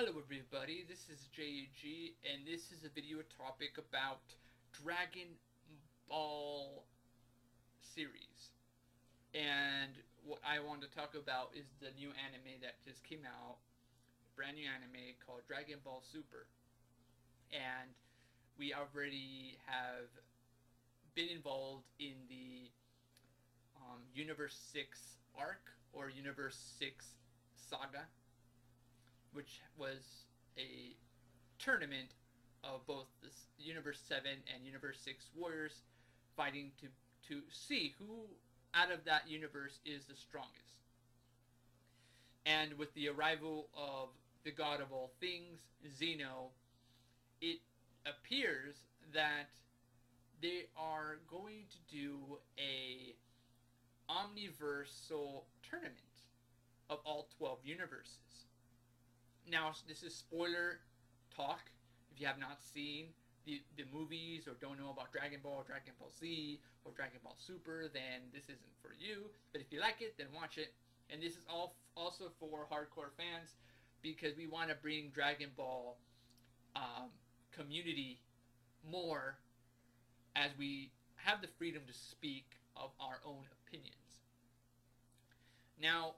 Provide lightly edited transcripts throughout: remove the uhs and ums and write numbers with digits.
Hello everybody, this is JG, and this is a video topic about Dragon Ball series. And what I want to talk about is the new anime that just came out, a brand new anime called Dragon Ball Super. And we already have been involved in the Universe 6 arc, or Universe 6 saga, which was a tournament of both the Universe 7 and Universe 6 warriors fighting to see who out of that universe is the strongest. And with the arrival of the god of all things, Zeno, it appears that they are going to do a omniversal tournament of all 12 universes. Now, this is spoiler talk. If you have not seen the movies or don't know about Dragon Ball, Dragon Ball Z, or Dragon Ball Super, then this isn't for you. But if you like it, then watch it. And this is all also for hardcore fans, because we want to bring Dragon Ball community more as we have the freedom to speak of our own opinions. Now,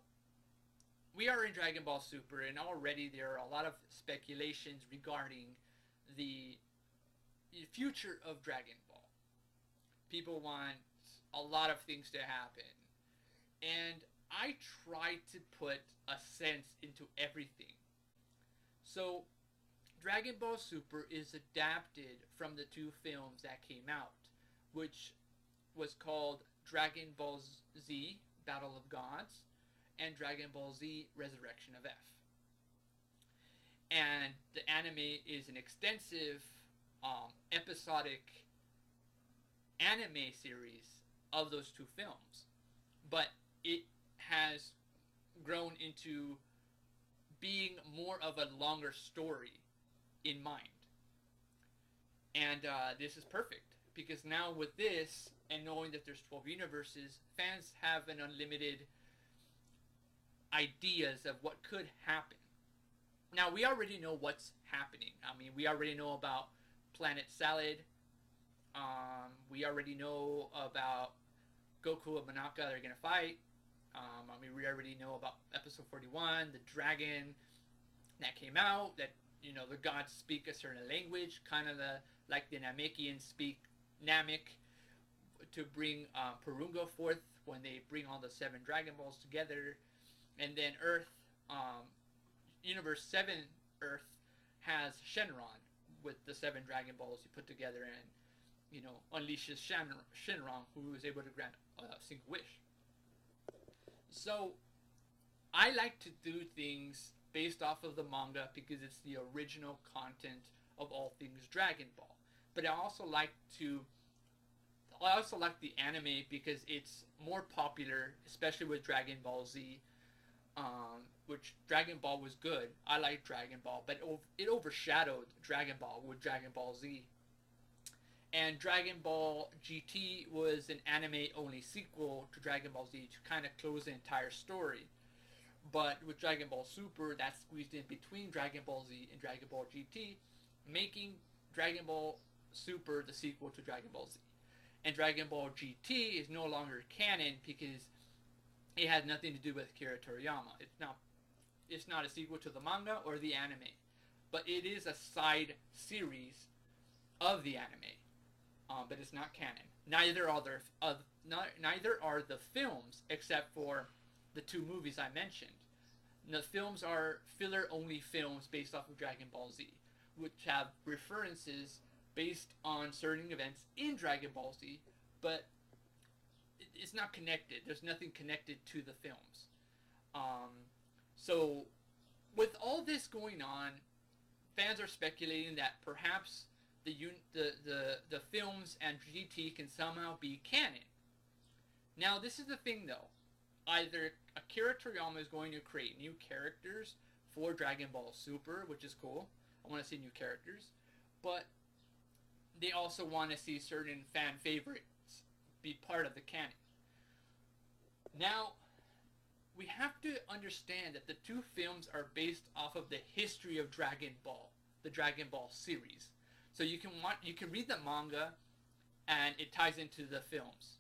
we are in Dragon Ball Super, and already there are a lot of speculations regarding the future of Dragon Ball. People want a lot of things to happen, and I try to put a sense into everything. So, Dragon Ball Super is adapted from the two films that came out, which was called Dragon Ball Z, Battle of Gods, and Dragon Ball Z Resurrection of F. And the anime is an extensive episodic anime series of those two films, but it has grown into being more of a longer story in mind. And this is perfect, because now with this, and knowing that there's 12 universes, fans have an unlimited ideas of what could happen. Now, we already know what's happening. I mean, we already know about Planet Salad. We already know about Goku and Monaka. They're going to fight. We already know about episode 41, the dragon that came out, that, the gods speak a certain language, kind of like the Namekians speak Namek, to bring Purunga forth when they bring all the 7 Dragon Balls together. And then Earth, Universe 7 Earth has Shenron with the 7 Dragon Balls you put together, and, unleashes Shenron, who is able to grant a single wish. So, I like to do things based off of the manga because it's the original content of all things Dragon Ball. But I also like the anime because it's more popular, especially with Dragon Ball Z. Which Dragon Ball was good. I like Dragon Ball, but it overshadowed Dragon Ball with Dragon Ball Z. And Dragon Ball GT was an anime-only sequel to Dragon Ball Z to kind of close the entire story. But with Dragon Ball Super, that's squeezed in between Dragon Ball Z and Dragon Ball GT, making Dragon Ball Super the sequel to Dragon Ball Z. And Dragon Ball GT is no longer canon because it has nothing to do with Akira Toriyama. It's not a sequel to the manga or the anime, but it is a side series of the anime. But it's not canon. Neither are the films, except for the 2 movies I mentioned. The films are filler-only films based off of Dragon Ball Z, which have references based on certain events in Dragon Ball Z, but it's not connected. There's nothing connected to the films. So, with all this going on, fans are speculating that perhaps the films and GT can somehow be canon. Now, this is the thing, though. Either Akira Toriyama is going to create new characters for Dragon Ball Super, which is cool. I want to see new characters. But they also want to see certain fan favorites be part of the canon. Now, we have to understand that the two films are based off of the history of Dragon Ball, the Dragon Ball series. So you can read the manga and it ties into the films.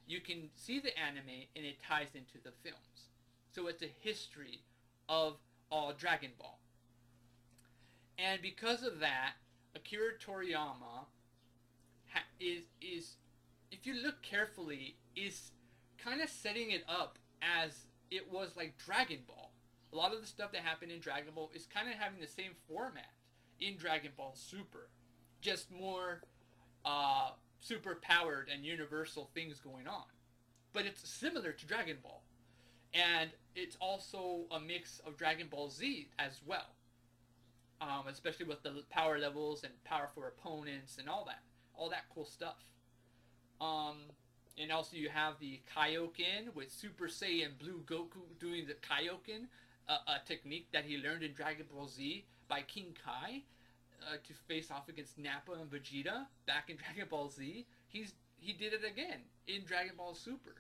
You can see the anime and it ties into the films. So it's a history of all Dragon Ball. And because of that, Akira Toriyama is if you look carefully, is kind of setting it up as it was like Dragon Ball. A lot of the stuff that happened in Dragon Ball is kind of having the same format in Dragon Ball Super, just more super powered and universal things going on. But it's similar to Dragon Ball, and it's also a mix of Dragon Ball Z as well, especially with the power levels and powerful opponents and all that cool stuff. Um, and also you have the Kaioken with Super Saiyan Blue Goku doing the Kaioken, a technique that he learned in Dragon Ball Z by King Kai to face off against Nappa and Vegeta back in Dragon Ball Z. He did it again in Dragon Ball Super.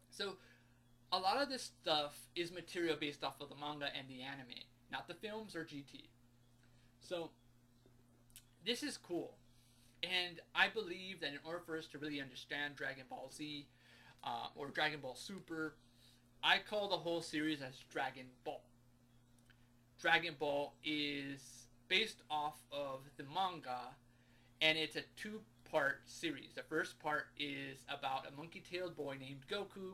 So a lot of this stuff is material based off of the manga and the anime, not the films or GT. So this is cool. And I believe that in order for us to really understand Dragon Ball Z or Dragon Ball Super, I call the whole series as Dragon Ball. Dragon Ball is based off of the manga, and it's a two-part series. The first part is about a monkey-tailed boy named Goku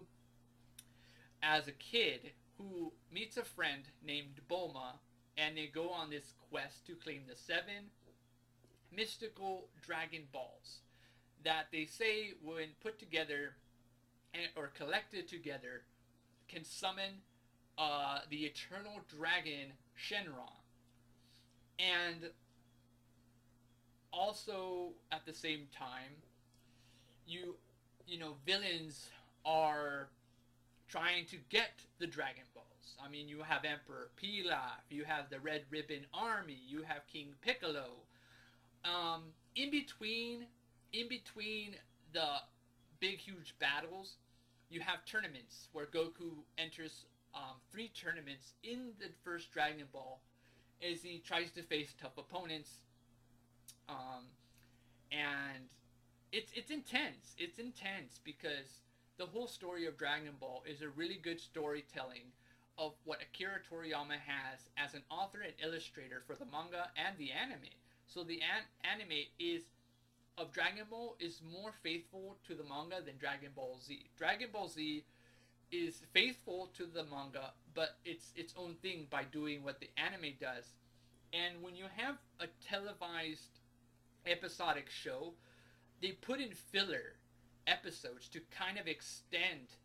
as a kid who meets a friend named Bulma, and they go on this quest to claim the 7 mystical Dragon Balls that they say, when put together or collected together, can summon the eternal dragon Shenron. And also at the same time, you know, villains are trying to get the Dragon Balls. I mean, you have Emperor Pilaf, you have the Red Ribbon Army, you have King Piccolo. In between the big huge battles, you have tournaments where Goku enters 3 tournaments in the first Dragon Ball as he tries to face tough opponents. And it's intense. It's intense because the whole story of Dragon Ball is a really good storytelling of what Akira Toriyama has as an author and illustrator for the manga and the anime. So the anime of Dragon Ball is more faithful to the manga than Dragon Ball Z. Dragon Ball Z is faithful to the manga, but it's its own thing by doing what the anime does. And when you have a televised episodic show, they put in filler episodes to kind of extend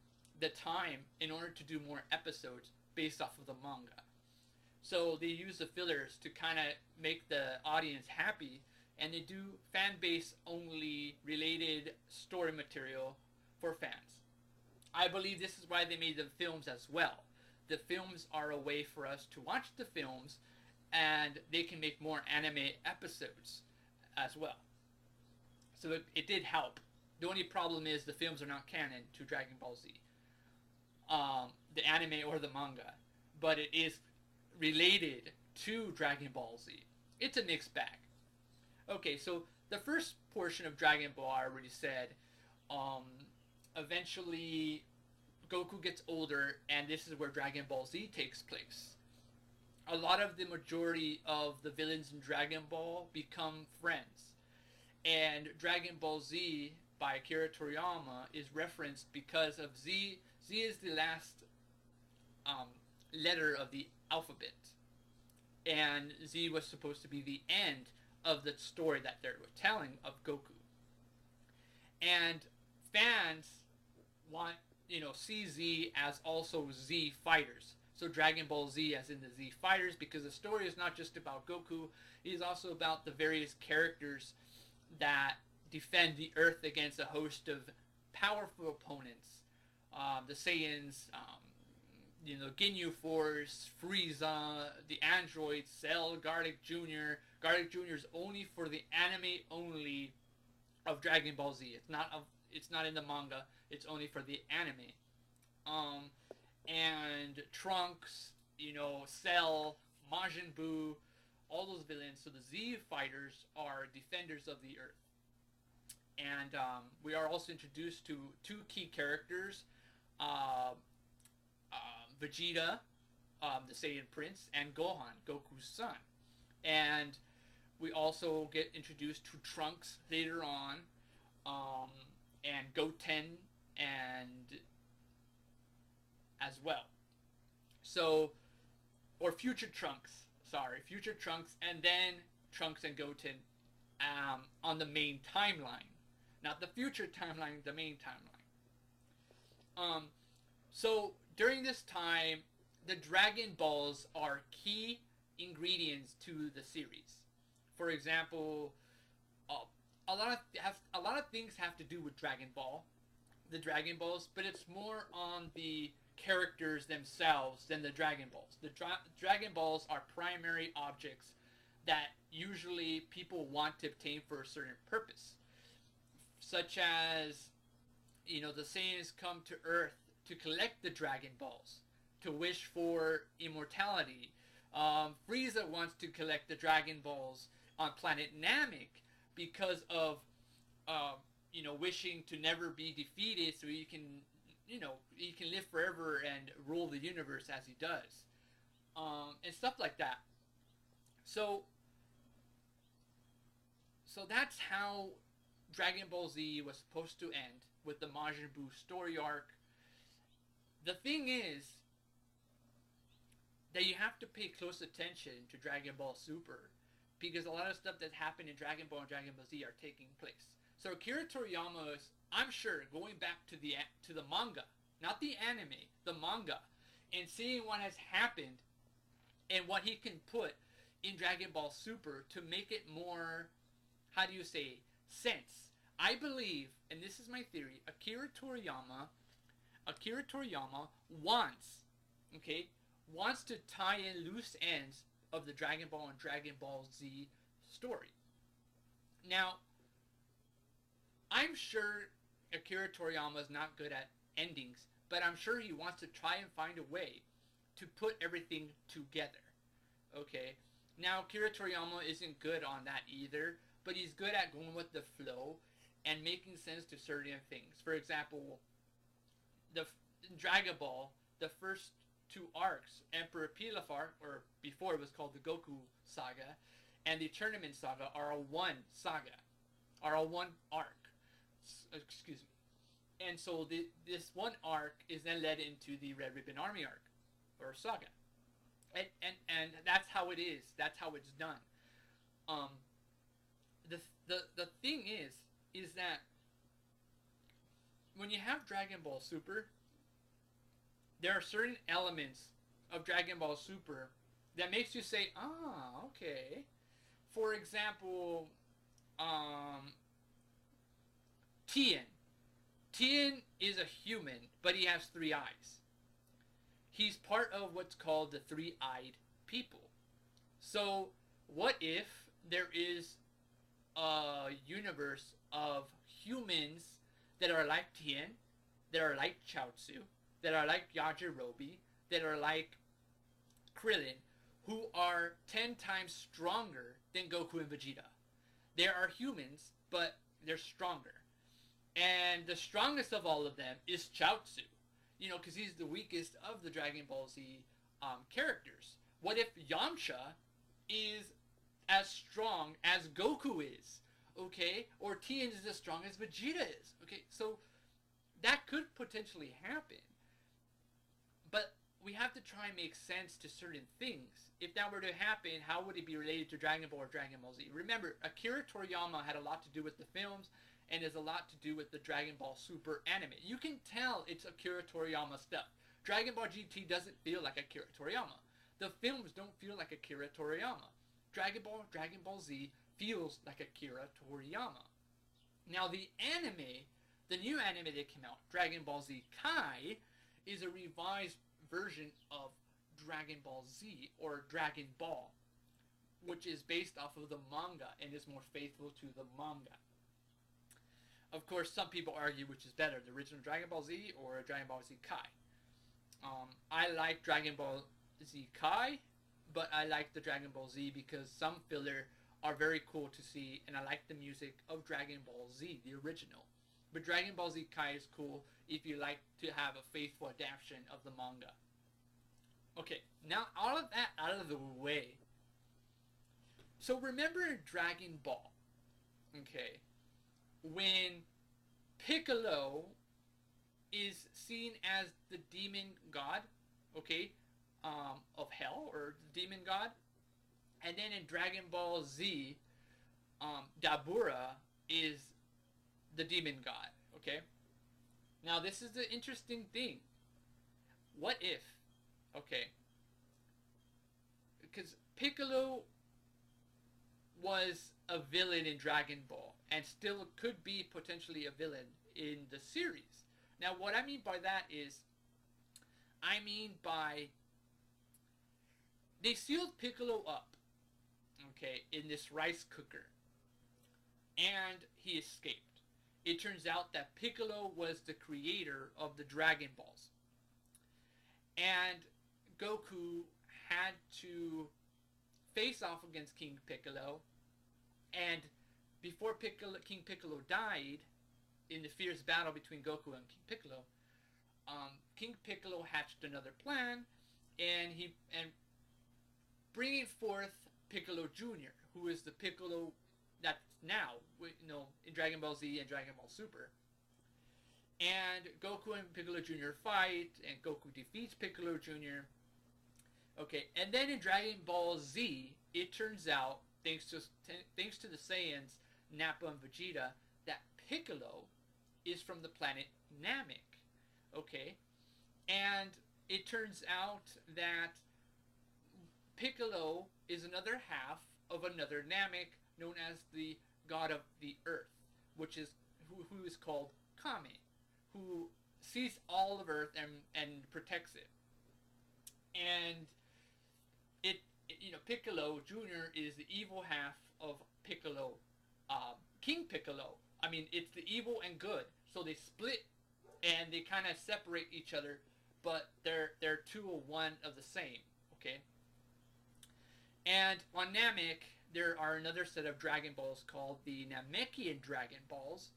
the time in order to do more episodes based off of the manga. So they use the fillers to kind of make the audience happy, and they do fan base only related story material for fans. I believe this is why they made the films as well. The films are a way for us to watch the films, and they can make more anime episodes as well. So it did help. The only problem is the films are not canon to Dragon Ball Z, the anime or the manga, but it is related to Dragon Ball Z. It's a mixed bag. Okay, so the first portion of Dragon Ball, I already said, eventually Goku gets older, and this is where Dragon Ball Z takes place. A lot of the majority of the villains in Dragon Ball become friends. And Dragon Ball Z by Akira Toriyama is referenced because of Z. Z is the last letter of the alphabet. And Z was supposed to be the end of the story that they were telling of Goku. And fans want, see Z as also Z fighters. So Dragon Ball Z as in the Z fighters, because the story is not just about Goku, it is also about the various characters that defend the Earth against a host of powerful opponents. The Saiyans, Ginyu Force, Frieza, the androids, Cell, Garlic Jr. Garlic Jr. is only for the anime only of Dragon Ball Z. It's not in the manga. It's only for the anime. and Trunks, Cell, Majin Buu, all those villains. So the Z fighters are defenders of the Earth. And we are also introduced to two key characters, uh, Vegeta, the Saiyan Prince, and Gohan, Goku's son. And we also get introduced to Trunks later on, um, and Goten, and as well. So, or Future Trunks, sorry, Future Trunks, and then Trunks and Goten on the main timeline. Not the future timeline, the main timeline. So during this time, the Dragon Balls are key ingredients to the series. For example, a lot of things have to do with Dragon Ball, the Dragon Balls, but it's more on the characters themselves than the Dragon Balls. The Dragon Balls are primary objects that usually people want to obtain for a certain purpose, such as, the Saiyans come to Earth to collect the Dragon Balls, to wish for immortality. Frieza wants to collect the Dragon Balls on planet Namek because of, wishing to never be defeated, so he can, he can live forever and rule the universe as he does, and stuff like that. So that's how Dragon Ball Z was supposed to end, with the Majin Buu story arc. The thing is that you have to pay close attention to Dragon Ball Super, because a lot of stuff that happened in Dragon Ball and Dragon Ball Z are taking place. So Akira Toriyama is, I'm sure, going back to the manga, not the anime, the manga, and seeing what has happened and what he can put in Dragon Ball Super to make it more, how do you say, sense. I believe, and this is my theory, Akira Toriyama wants to tie in loose ends of the Dragon Ball and Dragon Ball Z story. Now, I'm sure Akira Toriyama is not good at endings, but I'm sure he wants to try and find a way to put everything together. Okay? Now, Akira Toriyama isn't good on that either, but he's good at going with the flow and making sense to certain things. For example, in Dragon Ball, the first two arcs, Emperor Pilafar, or before it was called the Goku Saga, and the Tournament Saga, are a one saga, are a one arc. Excuse me. And so this one arc is then led into the Red Ribbon Army arc, or saga. And that's how it is. That's how it's done. The thing is that when you have Dragon Ball Super, there are certain elements of Dragon Ball Super that makes you say, okay. For example, Tien. Tien is a human, but he has 3 eyes. He's part of what's called the 3-eyed people. So, what if there is a universe of humans that are like Tien, that are like Chaozu, that are like Yajirobe, that are like Krillin, who are 10 times stronger than Goku and Vegeta. They are humans, but they're stronger. And the strongest of all of them is Chaozu, because he's the weakest of the Dragon Ball Z characters. What if Yamcha is as strong as Goku is? Okay? Or Tien is as strong as Vegeta is. Okay? So that could potentially happen. But we have to try and make sense to certain things. If that were to happen, how would it be related to Dragon Ball or Dragon Ball Z? Remember, Akira Toriyama had a lot to do with the films, and has a lot to do with the Dragon Ball Super anime. You can tell it's Akira Toriyama stuff. Dragon Ball GT doesn't feel like Akira Toriyama. The films don't feel like Akira Toriyama. Dragon Ball Z feels like Akira Toriyama. Now the anime, the new anime that came out, Dragon Ball Z Kai, is a revised version of Dragon Ball Z, or Dragon Ball, which is based off of the manga and is more faithful to the manga. Of course, some people argue which is better, the original Dragon Ball Z or Dragon Ball Z Kai. I like Dragon Ball Z Kai, but I like the Dragon Ball Z because some filler are very cool to see, and I like the music of Dragon Ball Z, the original. But Dragon Ball Z Kai is cool if you like to have a faithful adaptation of the manga. Okay, now all of that out of the way. So remember in Dragon Ball, okay, when Piccolo is seen as the demon god, okay, of hell, or the demon god, and then in Dragon Ball Z, Dabura is the demon god, okay? Now this is the interesting thing. What if, okay, because Piccolo was a villain in Dragon Ball, and still could be potentially a villain in the series. Now, what I mean by that is, I mean by, they sealed Piccolo up, okay, in this rice cooker, and he escaped. It turns out that Piccolo was the creator of the Dragon Balls, and Goku had to face off against King Piccolo, and before King Piccolo died, in the fierce battle between Goku and King Piccolo, King Piccolo hatched another plan, and bringing forth Piccolo Jr., who is the Piccolo that's now, in Dragon Ball Z and Dragon Ball Super. And Goku and Piccolo Jr. fight, and Goku defeats Piccolo Jr. Okay, and then in Dragon Ball Z, it turns out, thanks to the Saiyans, Nappa and Vegeta, that Piccolo is from the planet Namek. Okay, and it turns out that Piccolo is another half of another Namek known as the god of the earth, which is who is called Kame, who sees all of Earth and protects it. And Piccolo Jr. is the evil half of Piccolo, King Piccolo. I mean, it's the evil and good. So they split, and they kind of separate each other, but they're two of one of the same. Okay. And on Namek, there are another set of Dragon Balls called the Namekian Dragon Balls,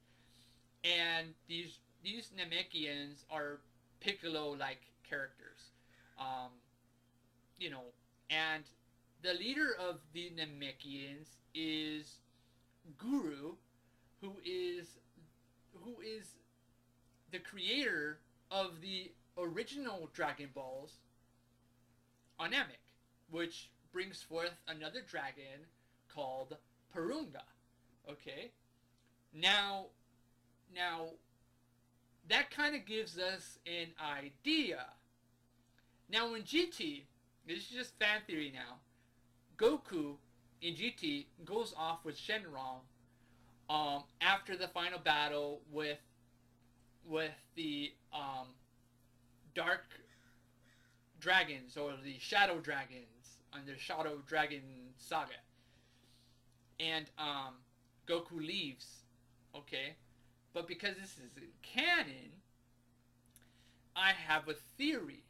and these Namekians are Piccolo-like characters, and the leader of the Namekians is Guru, who is the creator of the original Dragon Balls on Namek, which brings forth another dragon called Purunga. Okay? Now that kind of gives us an idea. Now in GT, this is just fan theory now, Goku in GT goes off with Shenron after the final battle with the Dark Dragons, or the Shadow Dragons, under Shadow Dragon Saga. And Goku leaves, okay? But because this is in canon, I have a theory.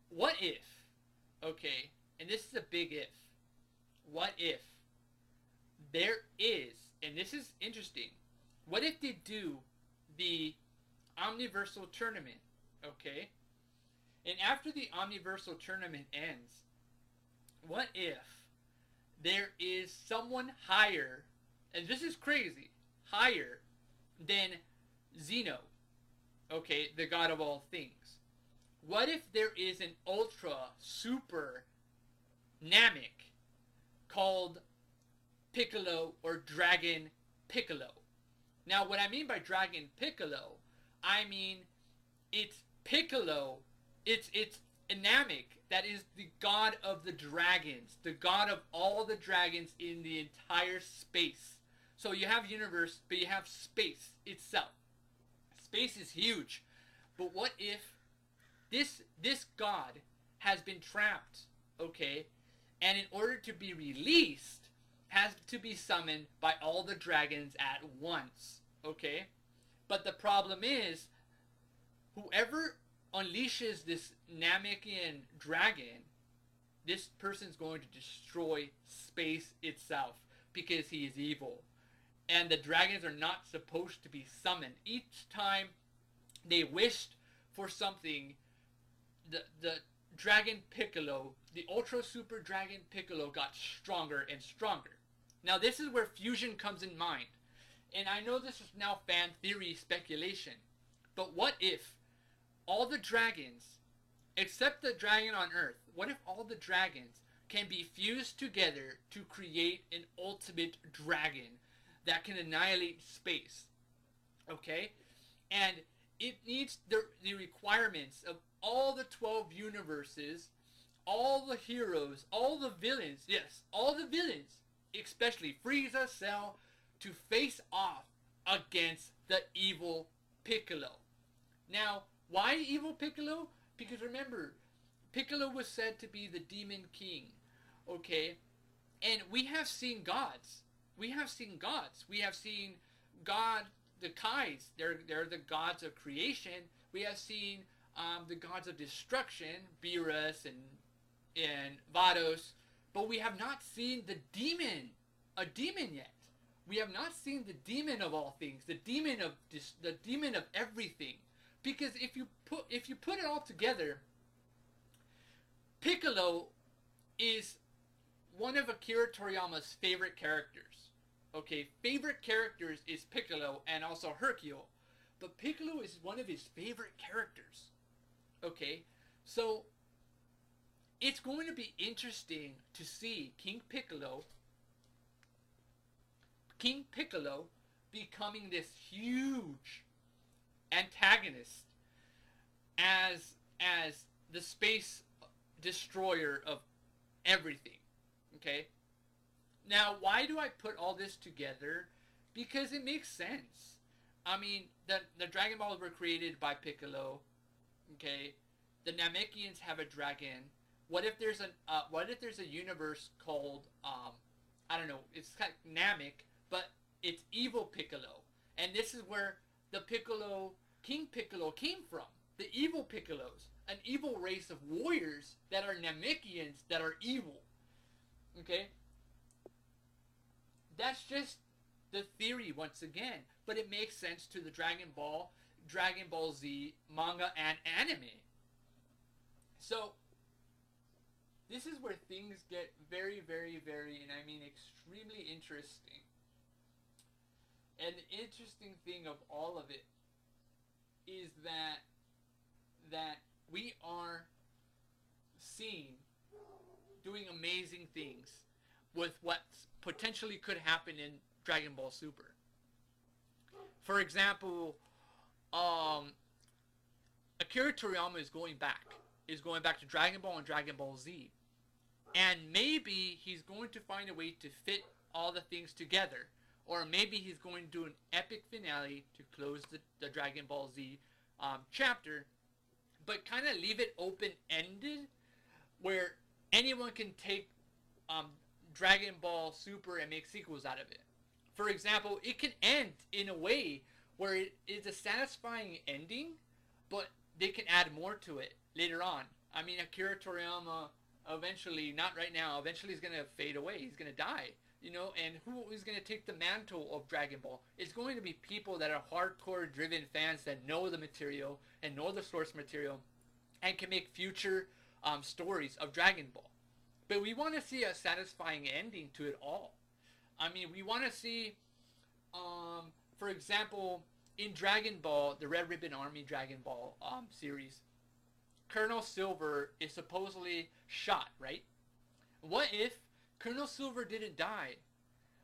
What if, okay, and this is a big if, what if there is, and this is interesting, what if they do the Omniversal Tournament, okay? And after the Omniversal Tournament ends, what if there is someone higher, and this is crazy, higher than Zeno, okay, the god of all things? What if there is an ultra, super Namek called Piccolo or Dragon Piccolo? Now, what I mean by Dragon Piccolo, I mean it's Piccolo, it's a Namek that is the god of the dragons, the god of all the dragons in the entire space. So you have universe, but you have space itself. Space is huge. But what if this god has been trapped, okay, and in order to be released, has to be summoned by all the dragons at once, okay? But the problem is, whoever unleashes this Namekian dragon, this person's going to destroy space itself because he is evil. And the dragons are not supposed to be summoned. Each time they wished for something, the Dragon Piccolo, the Ultra Super Dragon Piccolo, got stronger and stronger. Now this is where fusion comes in mind. And I know this is now fan theory speculation, but what if all the dragons, except the dragon on Earth, what if all the dragons can be fused together to create an ultimate dragon that can annihilate space? Okay? And it needs the requirements of all the 12 universes, all the heroes, all the villains, yes, all the villains, especially Frieza, Cell, to face off against the evil Piccolo. Now, why evil Piccolo? Because remember, Piccolo was said to be the Demon King, okay? And we have seen gods. We have seen gods. We have seen God, the Kais. They're the gods of creation. We have seen the gods of destruction, Beerus and Vados. But we have not seen a demon yet. We have not seen the demon of all things, the demon of everything. Because if you put it all together, Piccolo is one of Akira Toriyama's favorite characters. Okay, favorite characters is Piccolo and also Hercule, but Piccolo is one of his favorite characters. Okay, so it's going to be interesting to see King Piccolo becoming this huge antagonist as the space destroyer of everything. Okay? Now, why do I put all this together? Because it makes sense. I mean, the Dragon Balls were created by Piccolo. Okay? The Namekians have a dragon. What if there's a universe called I don't know, it's kind of Namek, but it's evil Piccolo. And this is where the King Piccolo came from. The evil Piccolos. An evil race of warriors that are Namekians that are evil. Okay? That's just the theory once again. But it makes sense to the Dragon Ball Z manga and anime. So, this is where things get very, very, very, and I mean extremely interesting. And the interesting thing of all of it is that we are seeing doing amazing things with what potentially could happen in Dragon Ball Super. For example, Akira Toriyama is going back to Dragon Ball and Dragon Ball Z. And maybe he's going to find a way to fit all the things together. Or maybe he's going to do an epic finale to close the Dragon Ball Z chapter. But kind of leave it open-ended where anyone can take Dragon Ball Super and make sequels out of it. For example, it can end in a way where it is a satisfying ending, but they can add more to it later on. I mean, Akira Toriyama eventually, not right now, eventually he's going to fade away. He's going to die. You know, and who is going to take the mantle of Dragon Ball? It's going to be people that are hardcore driven fans that know the material and know the source material and can make future stories of Dragon Ball. But we want to see a satisfying ending to it all. I mean, we want to see, for example, in Dragon Ball, the Red Ribbon Army Dragon Ball series, Colonel Silver is supposedly shot, right? What if Colonel Silver didn't die?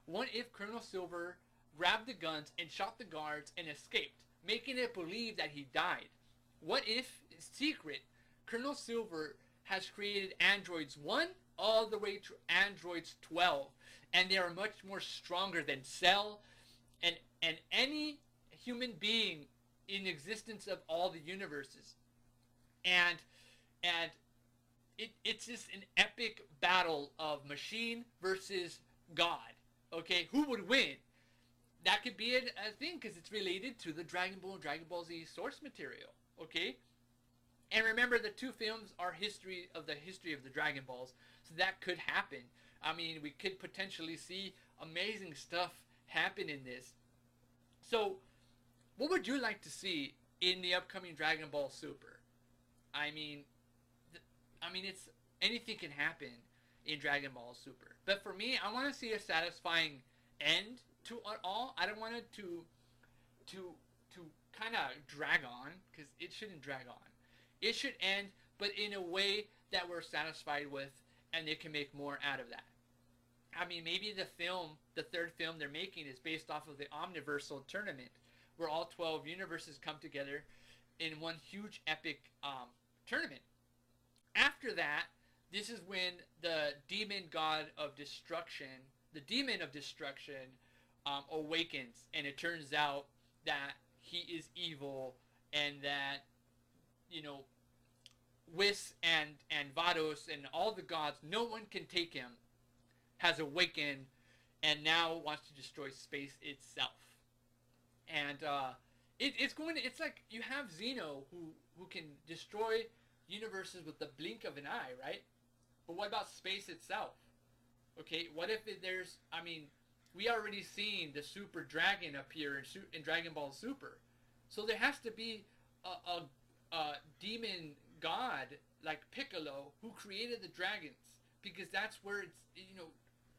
What if Colonel Silver grabbed the guns and shot the guards and escaped, making it believe that he died? What if, secret, Colonel Silver has created androids 1 all the way to androids 12, and they are much more stronger than Cell and any human being in existence of all the universes. And it's just an epic battle of machine versus God. Okay, who would win? That could be a thing because it's related to the Dragon Ball and Dragon Ball Z source material. Okay, And remember, the two films are history of the Dragon Balls, so that could happen. I mean, we could potentially see amazing stuff happen in this. So, what would you like to see in the upcoming Dragon Ball Super? I mean, it's anything can happen in Dragon Ball Super. But for me, I want to see a satisfying end to it all. I don't want it to kind of drag on, because it shouldn't drag on. It should end, but in a way that we're satisfied with, and they can make more out of that. I mean, maybe the third film they're making is based off of the Omniversal Tournament, where all 12 universes come together in one huge epic tournament. After that, this is when the demon god of destruction, awakens, and it turns out that he is evil, and that, Whis and Vados and all the gods, no one can take him, has awakened, and now wants to destroy space itself. And it's like you have Xeno who can destroy universes with the blink of an eye, right? But what about space itself? Okay, what if we already seen the Super Dragon appear in Dragon Ball Super, so there has to be a demon god like Piccolo who created the dragons, because that's where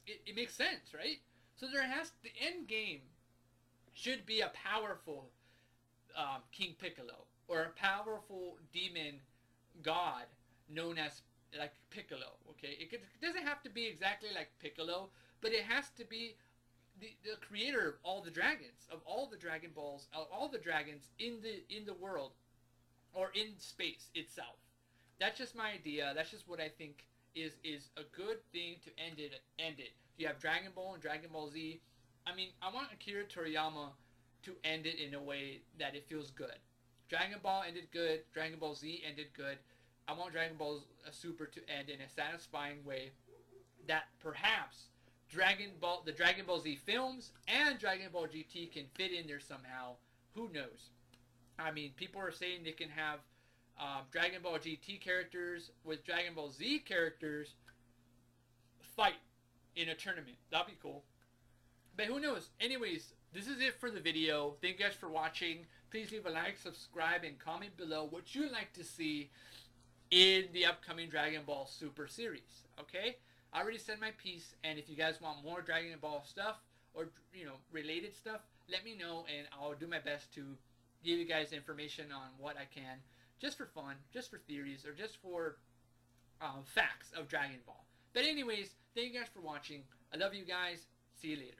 it makes sense, right? So the end game should be a powerful King Piccolo, or a powerful demon god known as like Piccolo. Okay, it doesn't have to be exactly like Piccolo, but it has to be the creator of all the dragons, of all the Dragon Balls, of all the dragons in the world, or in space itself. That's just my idea. That's just what I think is a good thing to end it. You have Dragon Ball and Dragon Ball Z. I mean, I want Akira Toriyama to end it in a way that it feels good. Dragon Ball ended good. Dragon Ball Z ended good. I want Dragon Ball Super to end in a satisfying way that perhaps the Dragon Ball Z films and Dragon Ball GT can fit in there somehow. Who knows? I mean, people are saying they can have Dragon Ball GT characters with Dragon Ball Z characters fight in a tournament. That'd be cool. But who knows? Anyways, this is it for the video. Thank you guys for watching. Please leave a like, subscribe, and comment below what you'd like to see in the upcoming Dragon Ball Super series. Okay? I already said my piece, and if you guys want more Dragon Ball stuff, or related stuff, let me know, and I'll do my best to give you guys information on what I can, just for fun, just for theories, or just for facts of Dragon Ball. But anyways, thank you guys for watching. I love you guys. See you later.